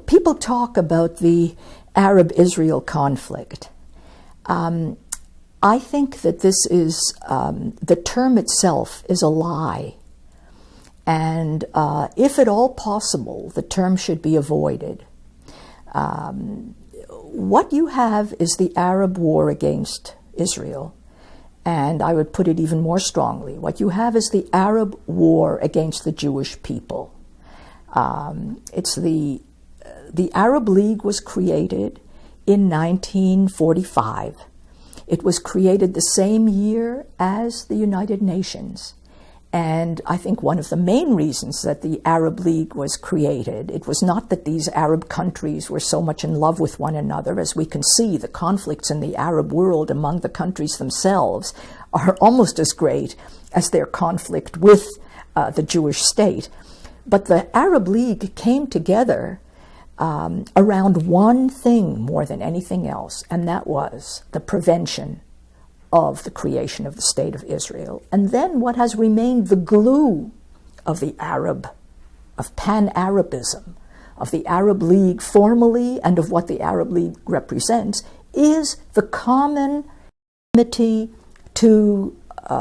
people talk about the Arab-Israel conflict. I think that this is, the term itself is a lie. And if at all possible, the term should be avoided. What you have is the Arab war against Israel. And I would put it even more strongly. What you have is the Arab war against the Jewish people. It's the Arab League was created in 1945. It was created the same year as the United Nations. And I think one of the main reasons that the Arab League was created, it was not that these Arab countries were so much in love with one another. As we can see, the conflicts in the Arab world among the countries themselves are almost as great as their conflict with the Jewish state. But the Arab League came together around one thing more than anything else, and that was the prevention of the creation of the State of Israel. And then what has remained the glue of the of Pan-Arabism, of the Arab League formally, and of what the Arab League represents, is the common enmity to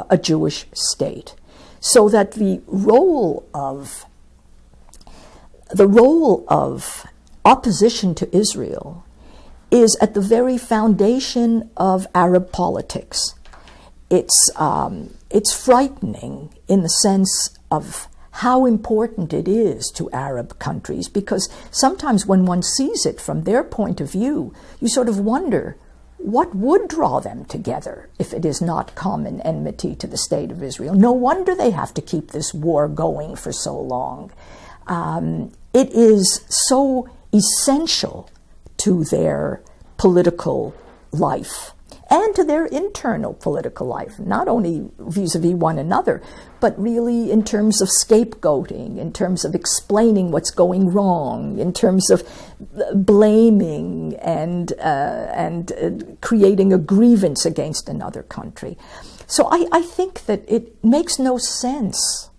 a Jewish state. So that the role of opposition to Israel is at the very foundation of Arab politics. It's frightening in the sense of how important it is to Arab countries, because sometimes when one sees it from their point of view, you sort of wonder what would draw them together if it is not common enmity to the State of Israel. No wonder they have to keep this war going for so long. It is so essential to their political life and to their internal political life, not only vis-a-vis one another, but really in terms of scapegoating, in terms of explaining what's going wrong, in terms of blaming and creating a grievance against another country. So I think that it makes no sense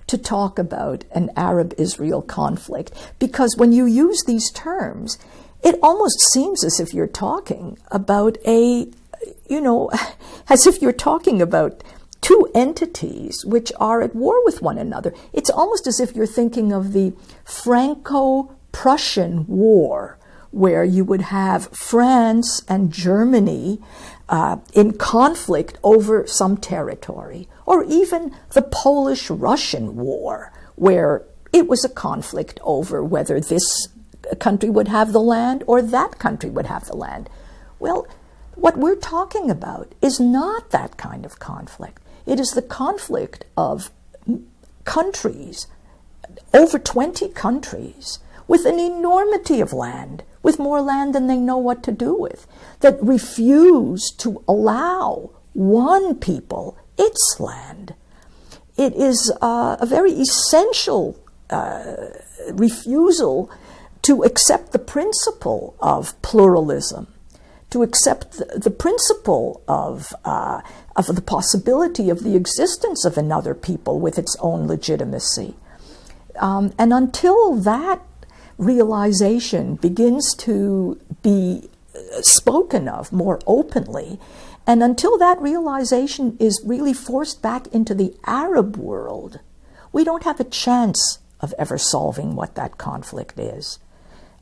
to talk about an Arab-Israel conflict, because when you use these terms, it almost seems as if you're talking about as if you're talking about two entities which are at war with one another. It's almost as if you're thinking of the Franco-Prussian War, where you would have France and Germany in conflict over some territory, or even the Polish-Russian War, where it was a conflict over whether this country would have the land or that country would have the land. Well, what we're talking about is not that kind of conflict. It is the conflict of countries, over 20 countries, with an enormity of land, with more land than they know what to do with, that refuse to allow one people its land. It is a very essential refusal to accept the principle of pluralism, to accept the principle of the possibility of the existence of another people with its own legitimacy. And until that realization begins to be spoken of more openly, and until that realization is really forced back into the Arab world, we don't have a chance of ever solving what that conflict is.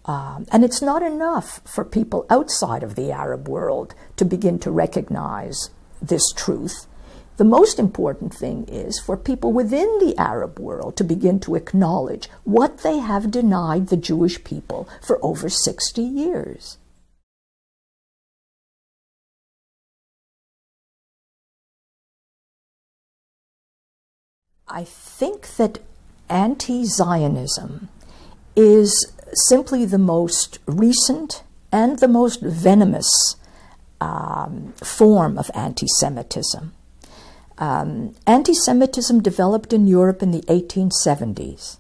And it's not enough for people outside of the Arab world to begin to recognize this truth. The most important thing is for people within the Arab world to begin to acknowledge what they have denied the Jewish people for over 60 years. I think that anti-Zionism is simply the most recent and the most venomous form of anti-Semitism. Anti-Semitism developed in Europe in the 1870s.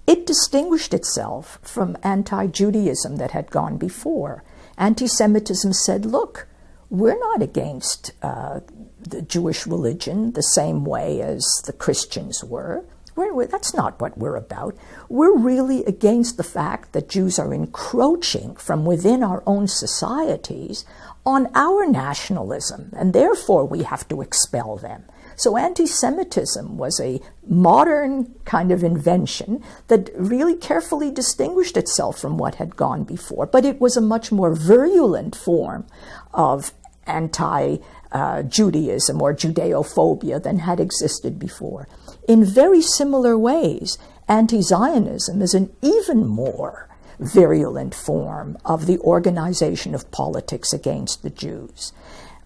It distinguished itself from anti-Judaism that had gone before. Anti-Semitism said, look, we're not against the Jewish religion the same way as the Christians were. That's not what we're about. We're really against the fact that Jews are encroaching from within our own societies on our nationalism, and therefore we have to expel them. So anti-Semitism was a modern kind of invention that really carefully distinguished itself from what had gone before, but it was a much more virulent form of anti-Judaism or Judeophobia than had existed before. In very similar ways, anti-Zionism is an even more virulent form of the organization of politics against the Jews.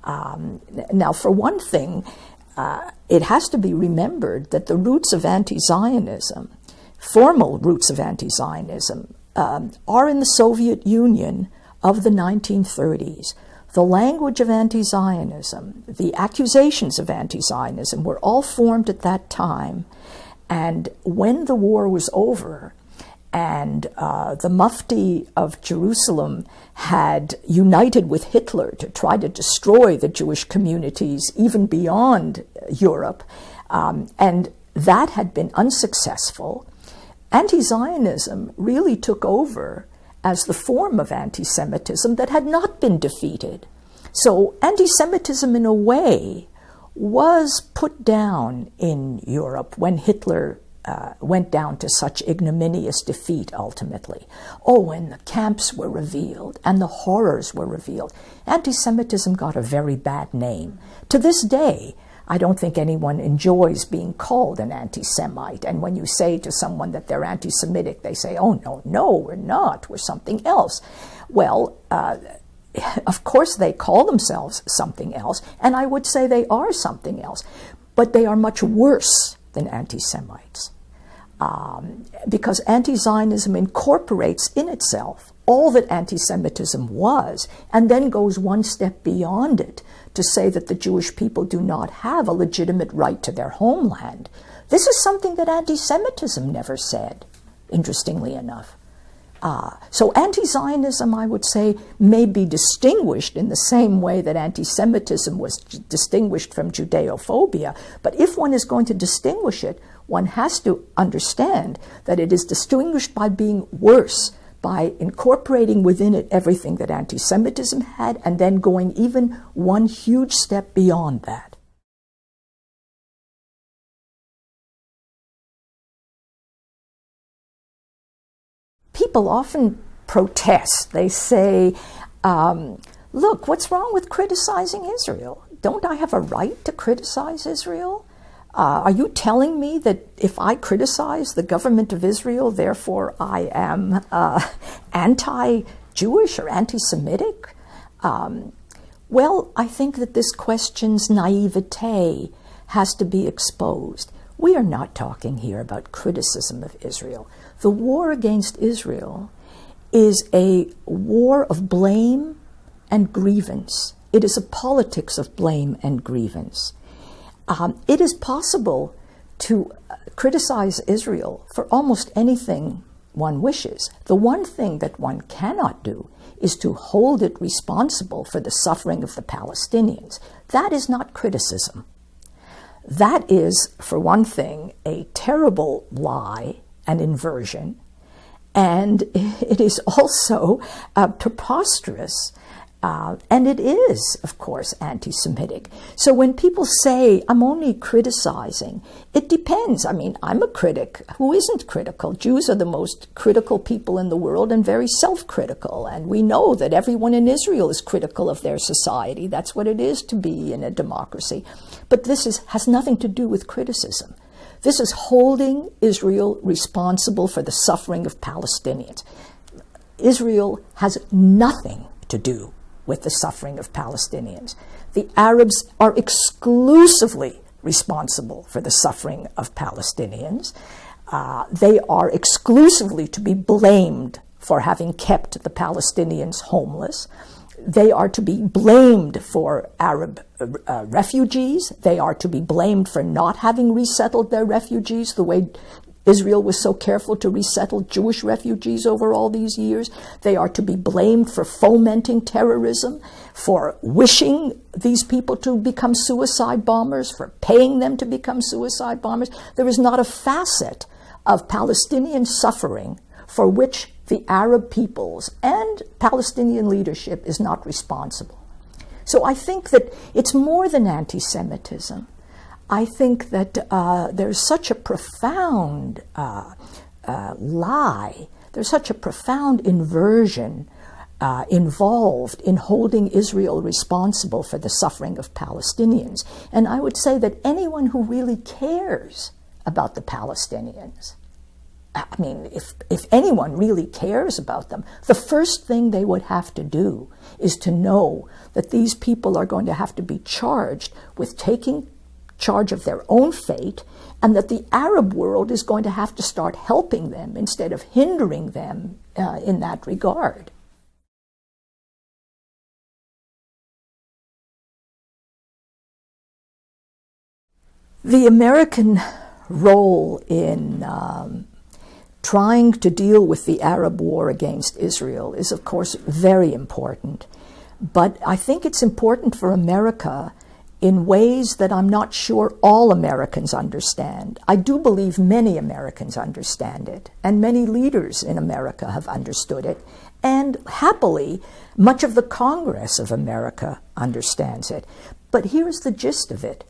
Now, for one thing, it has to be remembered that the roots of anti-Zionism, formal roots of anti-Zionism, are in the Soviet Union of the 1930s. The language of anti-Zionism, the accusations of anti-Zionism were all formed at that time. And when the war was over, and the Mufti of Jerusalem had united with Hitler to try to destroy the Jewish communities even beyond Europe, and that had been unsuccessful, anti-Zionism really took over as the form of anti-Semitism that had not been defeated. So anti-Semitism, in a way, was put down in Europe when Hitler went down to such ignominious defeat ultimately. Oh, when the camps were revealed and the horrors were revealed, anti-Semitism got a very bad name. To this day, I don't think anyone enjoys being called an anti-Semite. And when you say to someone that they're anti-Semitic, they say, oh, no, we're not, we're something else. Well, of course they call themselves something else, and I would say they are something else, but they are much worse than anti-Semites. Because anti-Zionism incorporates in itself all that anti-Semitism was, and then goes one step beyond it to say that the Jewish people do not have a legitimate right to their homeland. This is something that anti-Semitism never said, interestingly enough. So anti-Zionism, I would say, may be distinguished in the same way that anti-Semitism was distinguished from Judeophobia, but if one is going to distinguish it, one has to understand that it is distinguished by being worse, by incorporating within it everything that anti-Semitism had, and then going even one huge step beyond that. People often protest. They say, look, what's wrong with criticizing Israel? Don't I have a right to criticize Israel? Are you telling me that if I criticize the government of Israel, therefore I am anti-Jewish or anti-Semitic? Well, I think that this question's naivete has to be exposed. We are not talking here about criticism of Israel. The war against Israel is a war of blame and grievance. It is a politics of blame and grievance. It is possible to criticize Israel for almost anything one wishes. The one thing that one cannot do is to hold it responsible for the suffering of the Palestinians. That is not criticism. That is, for one thing, a terrible lie, an inversion, and it is also preposterous. And it is, of course, anti-Semitic. So when people say, I'm only criticizing, it depends. I mean, I'm a critic. Who isn't critical? Jews are the most critical people in the world and very self-critical. And we know that everyone in Israel is critical of their society. That's what it is to be in a democracy. But this has nothing to do with criticism. This is holding Israel responsible for the suffering of Palestinians. Israel has nothing to do with the suffering of Palestinians. The Arabs are exclusively responsible for the suffering of Palestinians. They are exclusively to be blamed for having kept the Palestinians homeless. They are to be blamed for Arab refugees. They are to be blamed for not having resettled their refugees the way Israel was so careful to resettle Jewish refugees over all these years. They are to be blamed for fomenting terrorism, for wishing these people to become suicide bombers, for paying them to become suicide bombers. There is not a facet of Palestinian suffering for which the Arab peoples and Palestinian leadership is not responsible. So I think that it's more than anti-Semitism. I think that there's such a profound lie, there's such a profound inversion involved in holding Israel responsible for the suffering of Palestinians. And I would say that anyone who really cares about the Palestinians, I mean, if anyone really cares about them, the first thing they would have to do is to know that these people are going to have to be charged with taking charge of their own fate, and that the Arab world is going to have to start helping them instead of hindering them in that regard. The American role in trying to deal with the Arab war against Israel is, of course, very important. But I think it's important for America in ways that I'm not sure all Americans understand. I do believe many Americans understand it, and many leaders in America have understood it, and happily, much of the Congress of America understands it. But here's the gist of it.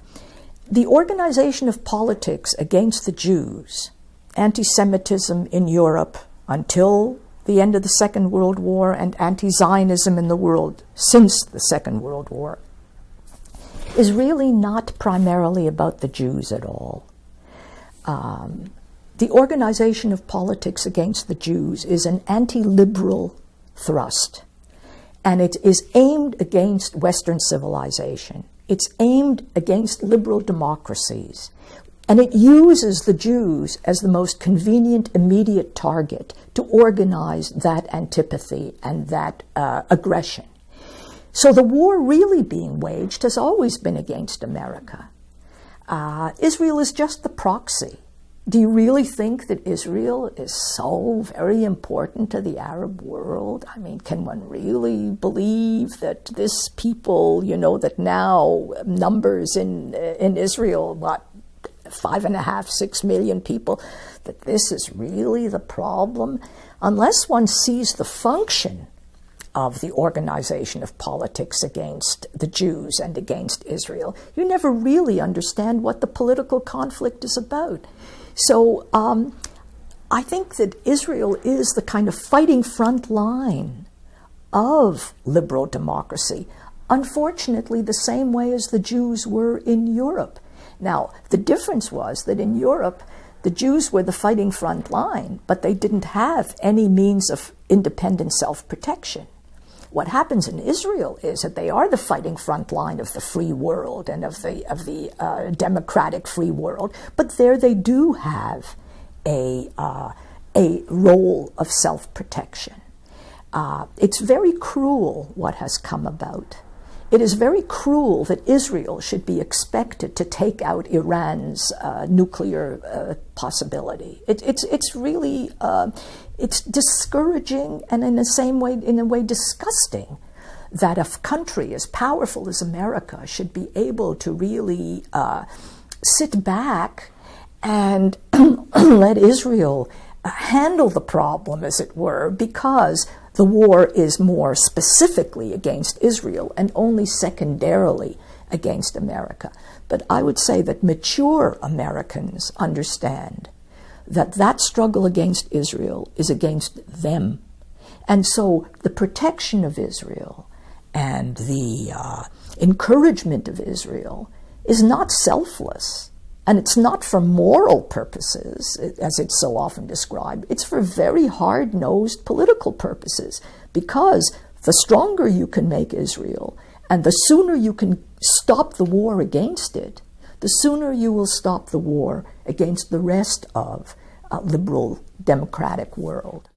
The organization of politics against the Jews, anti-Semitism in Europe until the end of the Second World War, and anti-Zionism in the world since the Second World War, is really not primarily about the Jews at all. The organization of politics against the Jews is an anti-liberal thrust, and it is aimed against Western civilization. It's aimed against liberal democracies, and it uses the Jews as the most convenient, immediate target to organize that antipathy and that aggression. So the war really being waged has always been against America. Israel is just the proxy. Do you really think that Israel is so very important to the Arab world? I mean, can one really believe that this people, you know, that now numbers in Israel, what, 5.5, 6 million people, that this is really the problem? Unless one sees the function of the organization of politics against the Jews and against Israel, you never really understand what the political conflict is about. So I think that Israel is the kind of fighting front line of liberal democracy, unfortunately the same way as the Jews were in Europe. Now, the difference was that in Europe, the Jews were the fighting front line, but they didn't have any means of independent self-protection. What happens in Israel is that they are the fighting front line of the free world and of the democratic free world, but there they do have a role of self-protection. It's very cruel what has come about. It is very cruel that Israel should be expected to take out Iran's nuclear possibility. It's really it's discouraging, and in a way disgusting, that a country as powerful as America should be able to really sit back and let Israel handle the problem, as it were, because the war is more specifically against Israel and only secondarily against America. But I would say that mature Americans understand that that struggle against Israel is against them. And so the protection of Israel and the encouragement of Israel is not selfless. And it's not for moral purposes, as it's so often described. It's for very hard-nosed political purposes, because the stronger you can make Israel, and the sooner you can stop the war against it, the sooner you will stop the war against the rest of a liberal democratic world.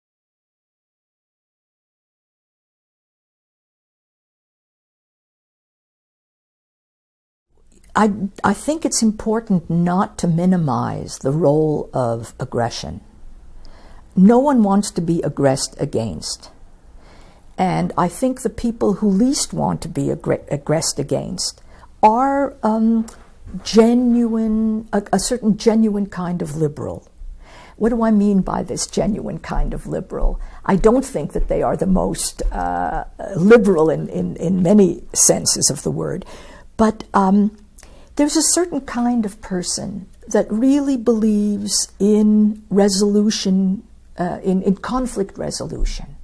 I think it's important not to minimize the role of aggression. No one wants to be aggressed against. And I think the people who least want to be aggressed against are genuine, a certain genuine kind of liberal. What do I mean by this genuine kind of liberal? I don't think that they are the most liberal in many senses of the word, but there's a certain kind of person that really believes in resolution, in conflict resolution.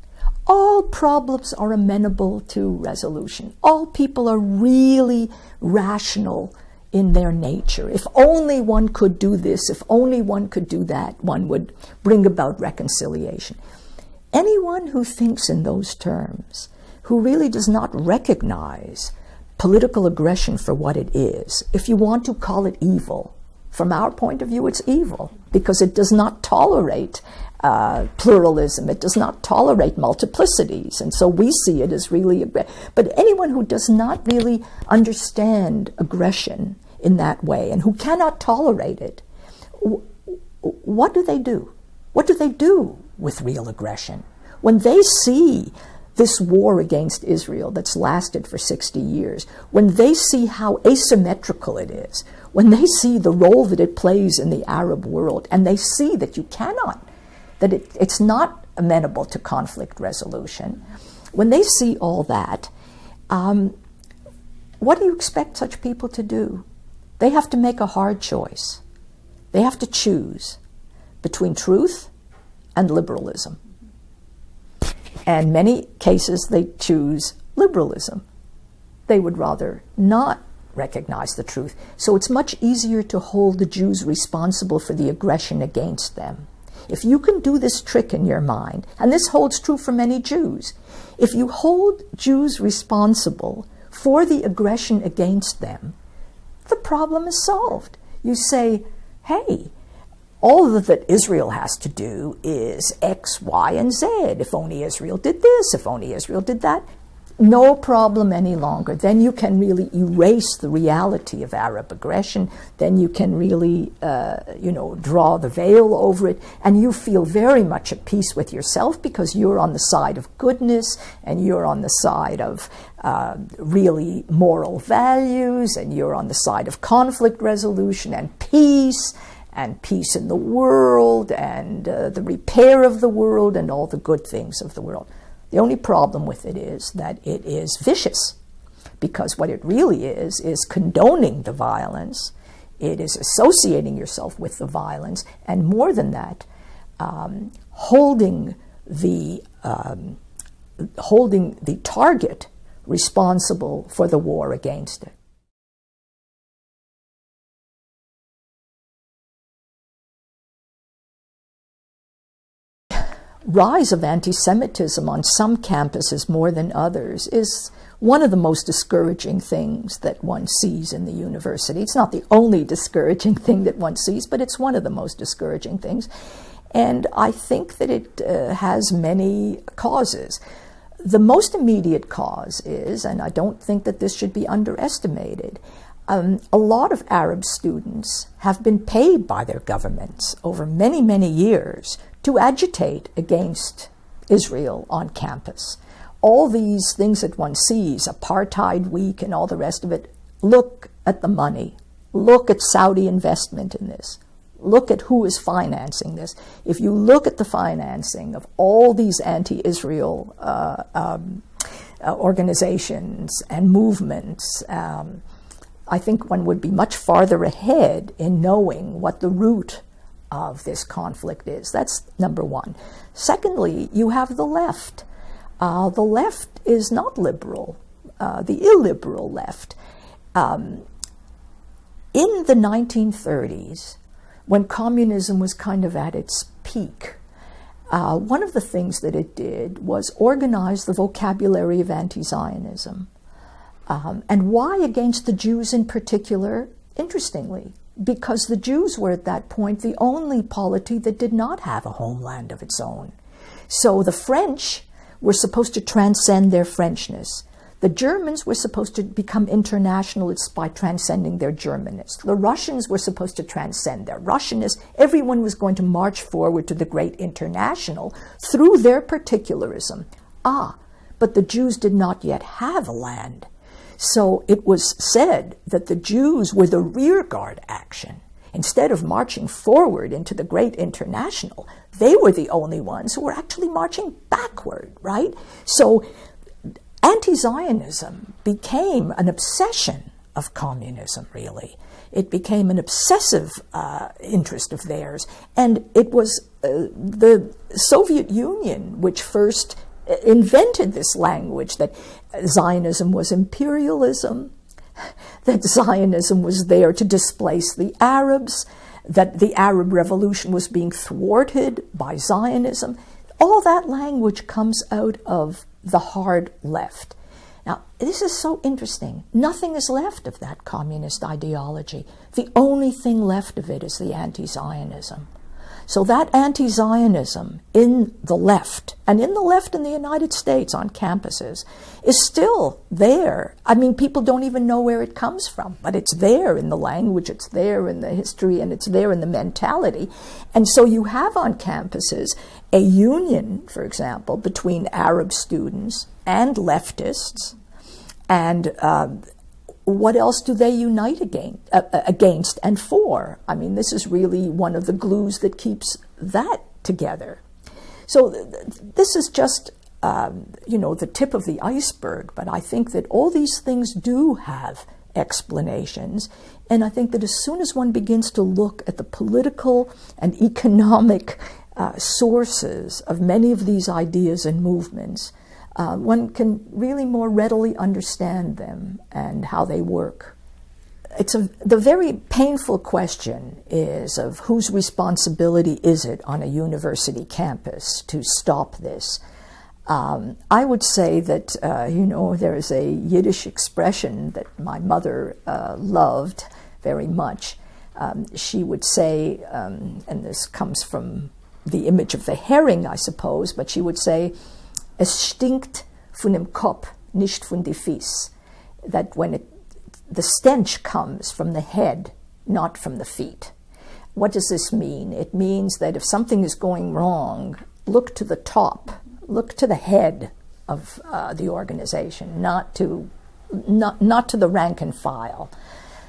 All problems are amenable to resolution. All people are really rational in their nature. If only one could do this, if only one could do that, one would bring about reconciliation. Anyone who thinks in those terms, who really does not recognize political aggression for what it is, if you want to call it evil, from our point of view, it's evil because it does not tolerate pluralism. It does not tolerate multiplicities. And so we see it as really, but anyone who does not really understand aggression in that way and who cannot tolerate it, what do they do? What do they do with real aggression? When they see this war against Israel that's lasted for 60 years, when they see how asymmetrical it is, when they see the role that it plays in the Arab world, and they see that you cannot, that it's not amenable to conflict resolution, when they see all that, what do you expect such people to do? They have to make a hard choice. They have to choose between truth and liberalism. And in many cases, they choose liberalism. They would rather not recognize the truth. So it's much easier to hold the Jews responsible for the aggression against them. If you can do this trick in your mind, and this holds true for many Jews, if you hold Jews responsible for the aggression against them, the problem is solved. You say, hey, all that Israel has to do is X, Y, and Z. If only Israel did this, if only Israel did that, no problem any longer. Then you can really erase the reality of Arab aggression. Then you can really, draw the veil over it, and you feel very much at peace with yourself because you're on the side of goodness, and you're on the side of really moral values, and you're on the side of conflict resolution and peace in the world, and the repair of the world, and all the good things of the world. The only problem with it is that it is vicious, because what it really is condoning the violence. It is associating yourself with the violence, and more than that, holding the target responsible for the war against it. Rise of anti-Semitism on some campuses more than others is one of the most discouraging things that one sees in the university. It's not the only discouraging thing that one sees, but it's one of the most discouraging things. And I think that it has many causes. The most immediate cause is, and I don't think that this should be underestimated, a lot of Arab students have been paid by their governments over many, many years to agitate against Israel on campus. All these things that one sees, Apartheid Week and all the rest of it, look at the money. Look at Saudi investment in this. Look at who is financing this. If you look at the financing of all these anti-Israel organizations and movements, I think one would be much farther ahead in knowing what the root of this conflict is. That's number one. Secondly, you have the left. The left is not liberal, the illiberal left. In the 1930s, when communism was kind of at its peak, one of the things that it did was organize the vocabulary of anti-Zionism. And why against the Jews in particular? Interestingly, because the Jews were at that point the only polity that did not have a homeland of its own. So the French were supposed to transcend their Frenchness. The Germans were supposed to become internationalists by transcending their Germanists. The Russians were supposed to transcend their Russianists. Everyone was going to march forward to the great international through their particularism. But the Jews did not yet have a land. So it was said that the Jews were the rearguard action. Instead of marching forward into the great international, they were the only ones who were actually marching backward, right? So anti-Zionism became an obsession of communism, really. It became an obsessive interest of theirs. And it was the Soviet Union which first invented this language that Zionism was imperialism, that Zionism was there to displace the Arabs, that the Arab Revolution was being thwarted by Zionism. All that language comes out of the hard left. Now, this is so interesting. Nothing is left of that communist ideology. The only thing left of it is the anti-Zionism. So that anti-Zionism in the left, and in the left in the United States on campuses, is still there. I mean, people don't even know where it comes from, but it's there in the language, it's there in the history, and it's there in the mentality. And so you have on campuses a union, for example, between Arab students and leftists, and what else do they unite against and for? I mean, this is really one of the glues that keeps that together. So this is just, the tip of the iceberg, but I think that all these things do have explanations, and I think that as soon as one begins to look at the political and economic sources of many of these ideas and movements, one can really more readily understand them and how they work. The very painful question is of whose responsibility is it on a university campus to stop this. I would say that, there is a Yiddish expression that my mother loved very much. She would say, and this comes from the image of the herring, I suppose, but she would say, "Es stinkt von dem Kopf, nicht von die Fies." That when the stench comes from the head, not from the feet. What does this mean? It means that if something is going wrong, look to the top, look to the head of the organization, not to the rank and file.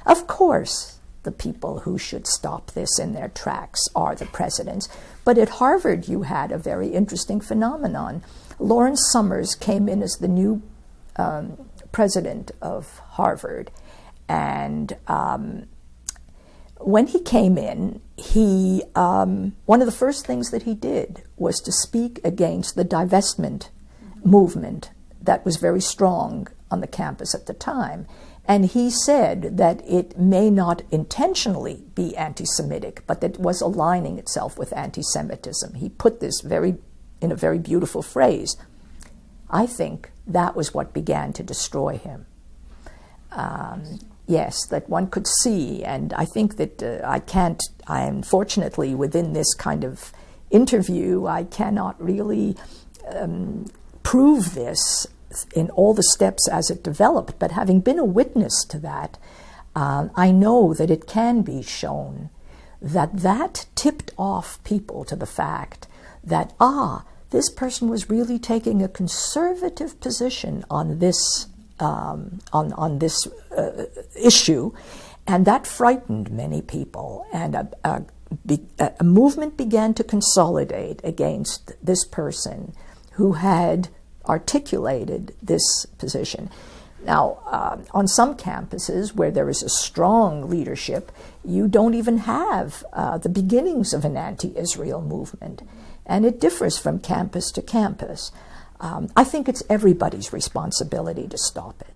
Of course, the people who should stop this in their tracks are the presidents. But at Harvard, you had a very interesting phenomenon. Lawrence Summers came in as the new president of Harvard. And when he came in, one of the first things that he did was to speak against the divestment movement that was very strong on the campus at the time. And he said that it may not intentionally be anti-Semitic, but that it was aligning itself with anti-Semitism. He put this in a very beautiful phrase. I think that was what began to destroy him. Yes, that one could see, and I think that unfortunately, within this kind of interview, I cannot really prove this in all the steps as it developed, but having been a witness to that, I know that it can be shown that tipped off people to the fact that, this person was really taking a conservative position on this issue, and that frightened many people, and a movement began to consolidate against this person who had articulated this position. Now, on some campuses where there is a strong leadership, you don't even have the beginnings of an anti-Israel movement, and it differs from campus to campus. I think it's everybody's responsibility to stop it.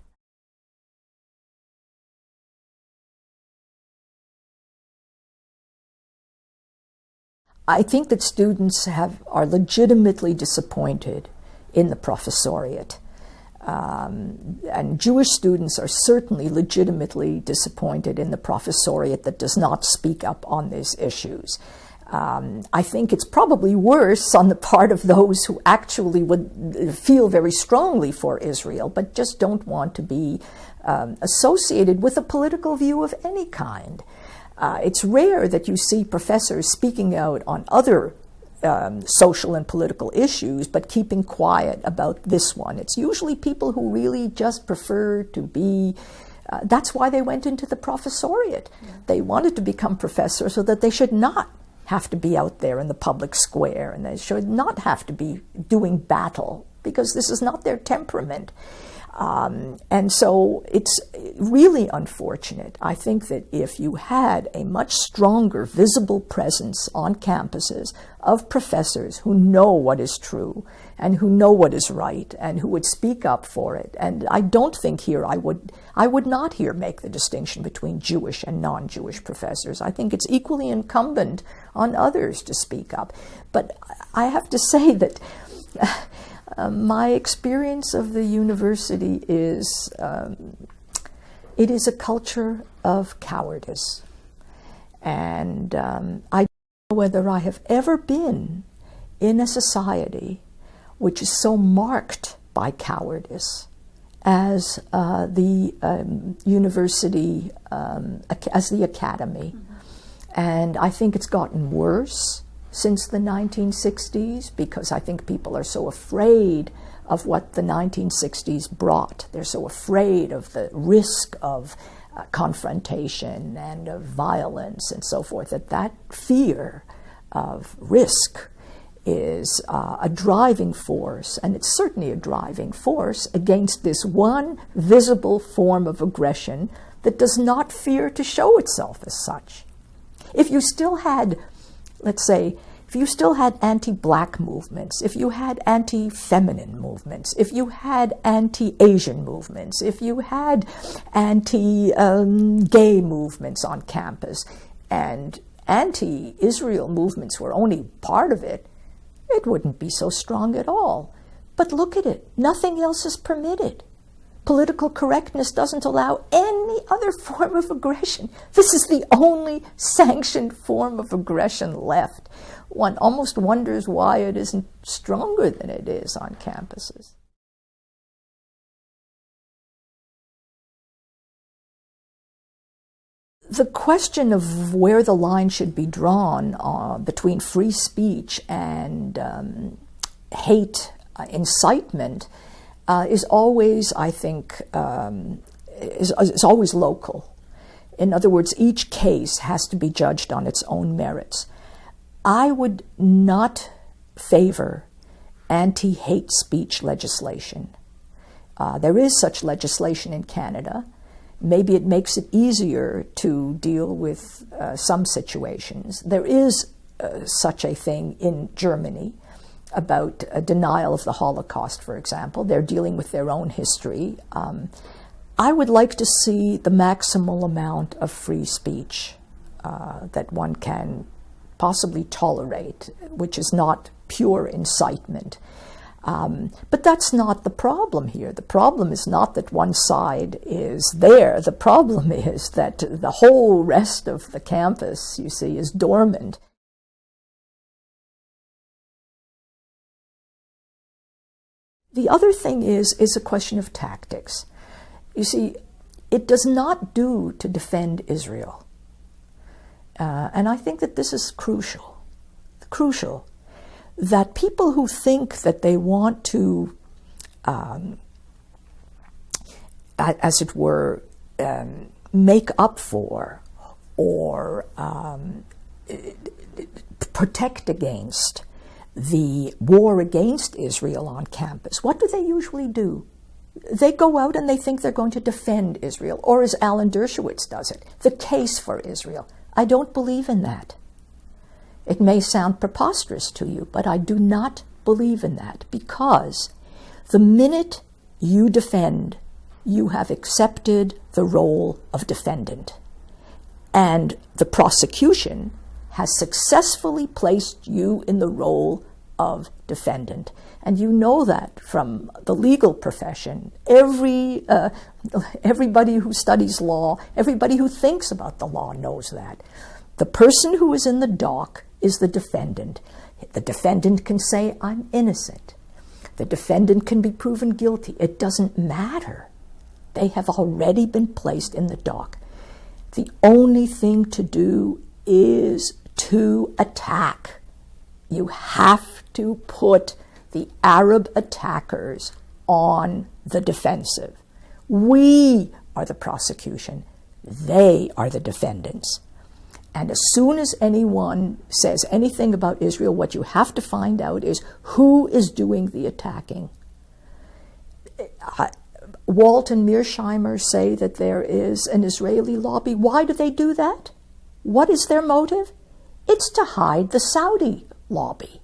I think that students are legitimately disappointed in the professoriate. And Jewish students are certainly legitimately disappointed in the professoriate that does not speak up on these issues. I think it's probably worse on the part of those who actually would feel very strongly for Israel, but just don't want to be associated with a political view of any kind. It's rare that you see professors speaking out on other social and political issues, but keeping quiet about this one. It's usually people who really just prefer to be, that's why they went into the professoriate. Yeah. They wanted to become professors so that they should not have to be out there in the public square, and they should not have to be doing battle, because this is not their temperament. And so it's really unfortunate. I think that if you had a much stronger visible presence on campuses of professors who know what is true and who know what is right and who would speak up for it, and I don't think here I would not here make the distinction between Jewish and non-Jewish professors. I think it's equally incumbent on others to speak up. But I have to say that my experience of the university is, it is a culture of cowardice. And I don't know whether I have ever been in a society which is so marked by cowardice as the university, as the academy. Mm-hmm. And I think it's gotten worse since the 1960s, because I think people are so afraid of what the 1960s brought. They're so afraid of the risk of confrontation and of violence and so forth, that fear of risk is a driving force, and it's certainly a driving force against this one visible form of aggression that does not fear to show itself as such. If you still had, let's say, if you still had anti-black movements, if you had anti-feminine movements, if you had anti-Asian movements, if you had anti-gay movements on campus, and anti-Israel movements were only part of it, it wouldn't be so strong at all. But look at it. Nothing else is permitted. Political correctness doesn't allow any other form of aggression. This is the only sanctioned form of aggression left. One almost wonders why it isn't stronger than it is on campuses. The question of where the line should be drawn between free speech and hate incitement is always, I think, is always local. In other words, each case has to be judged on its own merits. I would not favor anti-hate speech legislation. There is such legislation in Canada. Maybe it makes it easier to deal with some situations. There is such a thing in Germany about a denial of the Holocaust, for example. They're dealing with their own history. I would like to see the maximal amount of free speech that one can possibly tolerate, which is not pure incitement. But that's not the problem here. The problem is not that one side is there. The problem is that the whole rest of the campus, you see, is dormant. The other thing is a question of tactics. You see, it does not do to defend Israel. And I think that this is crucial, that people who think that they want to, as it were, make up for or protect against the war against Israel on campus, what do they usually do? They go out and they think they're going to defend Israel, or as Alan Dershowitz does it, the case for Israel. I don't believe in that. It may sound preposterous to you, but I do not believe in that, because the minute you defend, you have accepted the role of defendant. And the prosecution has successfully placed you in the role of defendant. And you know that from the legal profession. Everybody who studies law, everybody who thinks about the law knows that. The person who is in the dock is the defendant. The defendant can say, I'm innocent. The defendant can be proven guilty. It doesn't matter. They have already been placed in the dock. The only thing to do is to attack. You have to put the Arab attackers on the defensive. We are the prosecution. They are the defendants. And as soon as anyone says anything about Israel, what you have to find out is who is doing the attacking. Walt and Mearsheimer say that there is an Israeli lobby. Why do they do that? What is their motive? It's to hide the Saudi lobby.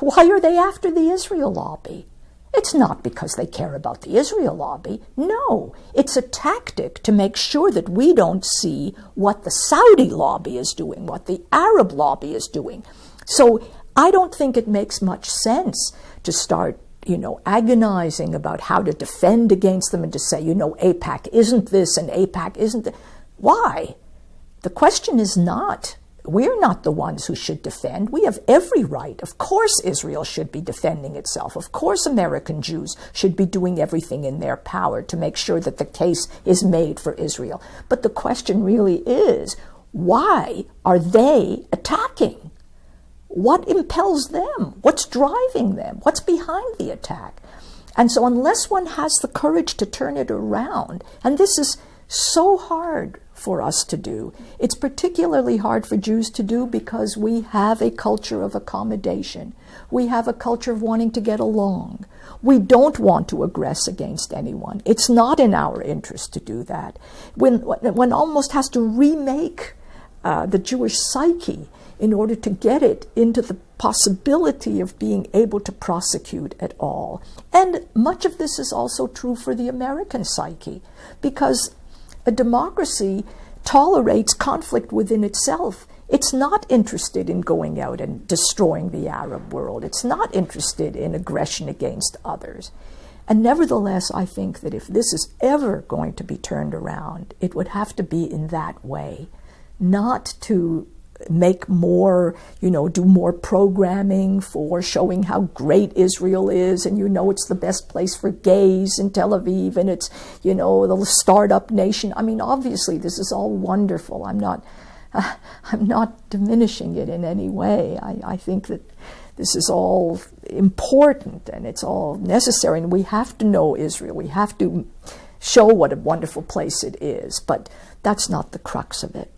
Why are they after the Israel lobby? It's not because they care about the Israel lobby. No, it's a tactic to make sure that we don't see what the Saudi lobby is doing, what the Arab lobby is doing. So I don't think it makes much sense to start, agonizing about how to defend against them and to say, AIPAC isn't this and AIPAC isn't that. Why? The question is not, we're not the ones who should defend. We have every right. Of course Israel should be defending itself. Of course American Jews should be doing everything in their power to make sure that the case is made for Israel. But the question really is, why are they attacking? What impels them? What's driving them? What's behind the attack? And so unless one has the courage to turn it around, and this is so hard for us to do. It's particularly hard for Jews to do because we have a culture of accommodation. We have a culture of wanting to get along. We don't want to aggress against anyone. It's not in our interest to do that. One almost has to remake the Jewish psyche in order to get it into the possibility of being able to prosecute at all. And much of this is also true for the American psyche, because a democracy tolerates conflict within itself. It's not interested in going out and destroying the Arab world. It's not interested in aggression against others. And nevertheless, I think that if this is ever going to be turned around, it would have to be in that way, not to make more, do more programming for showing how great Israel is, and it's the best place for gays in Tel Aviv, and it's, the startup nation. I mean, obviously this is all wonderful. I'm not diminishing it in any way. I think that this is all important and it's all necessary, and we have to know Israel. We have to show what a wonderful place it is, but that's not the crux of it.